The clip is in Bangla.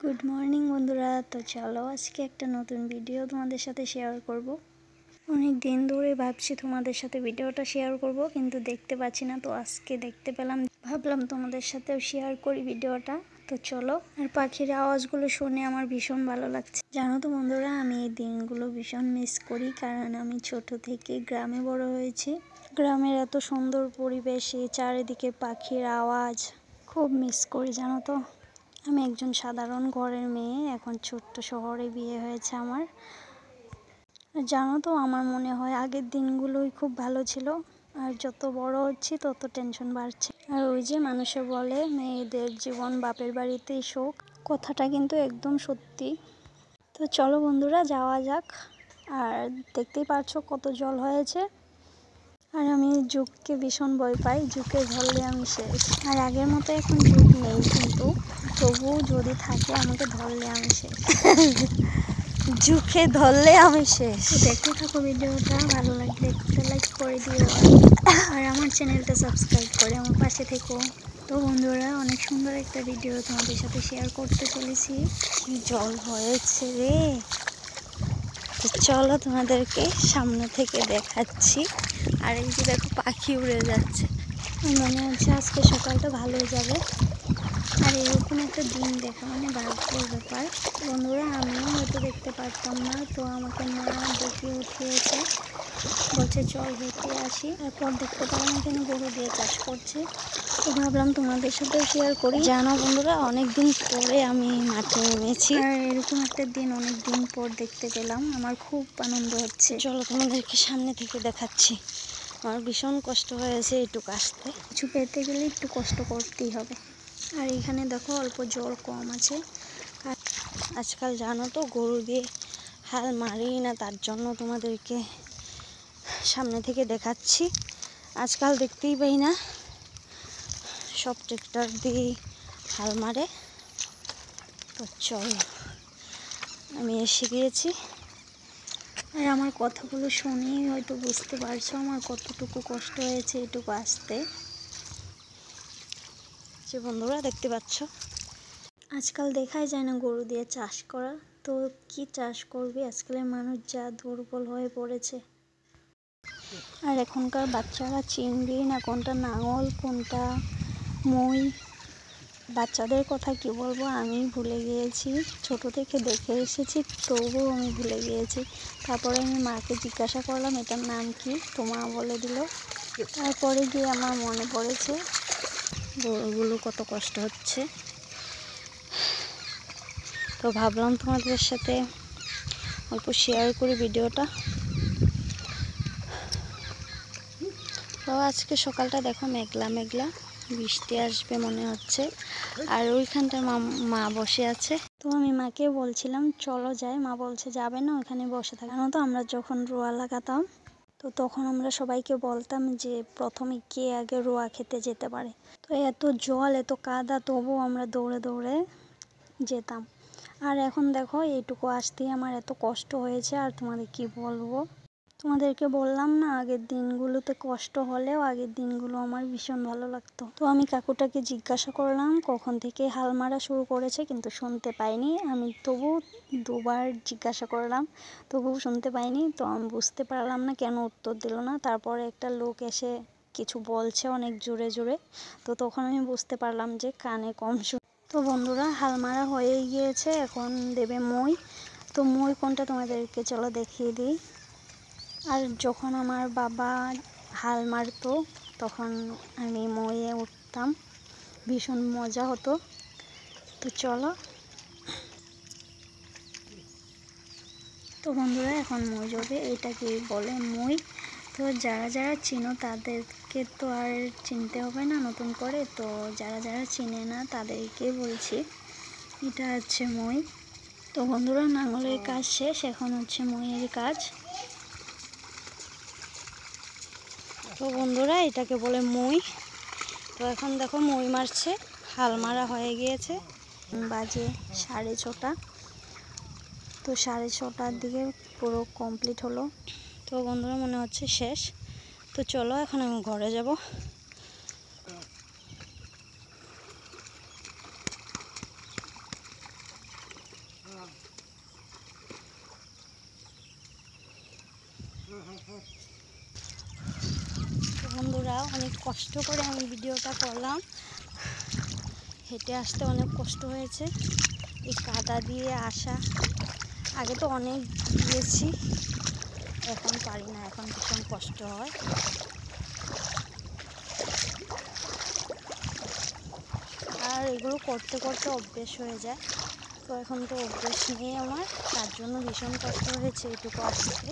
গুড মর্নিং বন্ধুরা। তো চলো আজকে একটা নতুন ভিডিও তোমাদের সাথে শেয়ার করব। অনেক দিন ধরে ভাবছি তোমাদের সাথে ভিডিওটা শেয়ার করব, কিন্তু দেখতে পাচ্ছি না। তো আজকে দেখতে পেলাম, ভাবলাম তোমাদের সাথেও শেয়ার করি ভিডিওটা। তো চলো। আর পাখির আওয়াজগুলো শুনে আমার ভীষণ ভালো লাগছে। জানো তো বন্ধুরা, আমি এই দিনগুলো ভীষণ মিস করি, কারণ আমি ছোট থেকে গ্রামে বড় হয়েছি। গ্রামের এত সুন্দর পরিবেশে চারিদিকে পাখির আওয়াজ খুব মিস করি, জানো তো। আমি একজন সাধারণ ঘরের মেয়ে, এখন ছোট্ট শহরে বিয়ে হয়েছে আমার। জানো তো, আমার মনে হয় আগের দিনগুলোই খুব ভালো ছিল। আর যত বড় হচ্ছি তত টেনশন বাড়ছে। আর ওই যে মানুষে বলে মেয়েদের জীবন বাপের বাড়িতেই সুখ, কথাটা কিন্তু একদম সত্যি। তো চলো বন্ধুরা, যাওয়া যাক। আর দেখতেই পারছো কত জল হয়েছে। আর আমি যুগকে ভীষণ ভয় পাই, যুগে ধরলে আমি শেষ। আর আগের মতো এখন যুগ নেই, কিন্তু তবুও যদি থাকে আমাকে ধরলে আমি শেষ। যুগে ধরলে আমি শেষ। দেখতে থাকো ভিডিওটা, ভালো লাগলে একটা লাইক করে দিও, আর আমার চ্যানেলটা সাবস্ক্রাইব করে আমার পাশে থেকো। তো বন্ধুরা, অনেক সুন্দর একটা ভিডিও তোমাদের সাথে শেয়ার করতে চলেছি। কি জল হয়েছে রে! তো চলো তোমাদেরকে সামনে থেকে দেখাচ্ছি। আর এই যে দেখো, পাখি উড়ে যাচ্ছে। মনে হচ্ছে আজকে সকালটা ভালো যাবে। আর এরকম একটা দিন দেখা মানে ভাগ্যের ব্যাপার। বন্ধুরা, আমিও হয়তো দেখতে পারতাম না, তো আমাকে মা ডেকে উঠিয়েছে, বলছে চল হেঁটে আসি। তারপর দেখতে পেলাম এখানে গরু দিয়ে চাষ করছে। তো ভাবলাম তোমাদের সাথেও শেয়ার করি। জানো বন্ধুরা, অনেকদিন পরে আমি মাঠে নেমেছি, আর এরকম একটা দিন অনেক দিন পর দেখতে পেলাম। আমার খুব আনন্দ হচ্ছে। চলো তোমাদেরকে সামনে থেকে দেখাচ্ছি। আমার ভীষণ কষ্ট হয়েছে এইটুকু আসতে। কিছু পেতে গেলে একটু কষ্ট করতেই হবে। আর এখানে দেখো অল্প জল কম আছে। আর আজকাল জানো তো গরু দিয়ে হাল মারি না, তার জন্য তোমাদেরকে সামনে থেকে দেখাচ্ছি। আজকাল দেখতেই পাই না, সব ট্রেক্টর দিয়েই হাল মারে। তো চলো, আমি এসে গিয়েছি। আর আমার কথাগুলো শুনেই হয়তো বুঝতে পারছো আমার কতটুকু কষ্ট হয়েছে এটুকু আসতে। যে বন্ধুরা দেখতে পাচ্ছ, আজকাল দেখাই যায় না গরু দিয়ে চাষ করা। তো কি চাষ করবে, আজকালের মানুষ যা দুর্বল হয়ে পড়েছে। আর এখনকার বাচ্চারা চিনবেই না কোনটা নাঙল কোনটা মই। বাচ্চাদের কথা কি বলবো, আমি ভুলে গিয়েছি। ছোট থেকে দেখে এসেছি, তবুও আমি ভুলে গিয়েছি। তারপরে আমি মাকে জিজ্ঞাসা করলাম এটার নাম কি, তো মা বলে দিল। তারপরে গিয়ে আমার মনে পড়েছে গরুগুলো কত কষ্ট হচ্ছে। তো ভাবলাম তোমাদের সাথে অল্প শেয়ার করি ভিডিওটা। তো আজকে সকালটা দেখো মেঘলা মেঘলা, বৃষ্টি আসবে মনে হচ্ছে। আর ওইখানটায় মা বসে আছে। তো আমি মাকে বলছিলাম চলো যাই, মা বলছে যাবে না, ওখানে বসে থাকে। জানো তো, আমরা যখন রোয়া লাগাতাম, তো তখন আমরা সবাইকে বলতাম যে প্রথমে কে আগে রোয়া খেতে যেতে পারে। তো এত জল এত কাদা, তবুও আমরা দৌড়ে দৌড়ে যেতাম। আর এখন দেখো এইটুকু আসতেই আমার এত কষ্ট হয়েছে, আর তোমাদের কি বলবো। তোমাদেরকে বললাম না, আগের দিনগুলোতে কষ্ট হলেও আগের দিনগুলো আমার ভীষণ ভালো লাগতো। তো আমি কাকুটাকে জিজ্ঞাসা করলাম কখন থেকে হাল মারা শুরু করেছে, কিন্তু শুনতে পাইনি। আমি তবু দুবার জিজ্ঞাসা করলাম, তবুও শুনতে পাইনি। তো আমি বুঝতে পারলাম না কেন উত্তর দিল না। তারপরে একটা লোক এসে কিছু বলছে অনেক জোরে জোরে, তো তখন আমি বুঝতে পারলাম যে কানে কম শুন। তো বন্ধুরা, হাল মারা হয়ে গিয়েছে, এখন দেবে মই। তো মই কোনটা তোমাদেরকে চলো দেখিয়ে দিই। আর যখন আমার বাবা হাল মারতো তখন আমি মইয়ে উঠতাম, ভীষণ মজা হতো। তো চলো। তো বন্ধুরা, এখন মই যাবে, এটাকে বলে মই। তো যারা যারা চিনো তাদেরকে তো আর চিনতে হবে না নতুন করে, তো যারা যারা চিনে না তাদেরকে বলছি, এটা হচ্ছে মই। তো বন্ধুরা, নাঙলের কাজ শেষ, এখন হচ্ছে মইয়ের কাজ। তো বন্ধুরা, এটাকে বলে মই। তো এখন দেখো মই মারছে, হাল মারা হয়ে গিয়েছে, বাজে 6:30। তো 6:30টার দিকে পুরো কমপ্লিট হলো। তো বন্ধুরা, মনে হচ্ছে শেষ। তো চলো এখন আমি ঘরে যাব। বন্ধুরা, অনেক কষ্ট করে আমি ভিডিওটা করলাম। হেঁটে আসতে অনেক কষ্ট হয়েছে, এই কাদা দিয়ে আসা। আগে তো অনেক গিয়েছি, এখন পারি না, এখন ভীষণ কষ্ট হয়। আর এগুলো করতে করতে অভ্যেস হয়ে যায়, তো এখন তো অভ্যেস নেই আমার, তার জন্য ভীষণ কষ্ট হয়েছে এটুকু আসতে।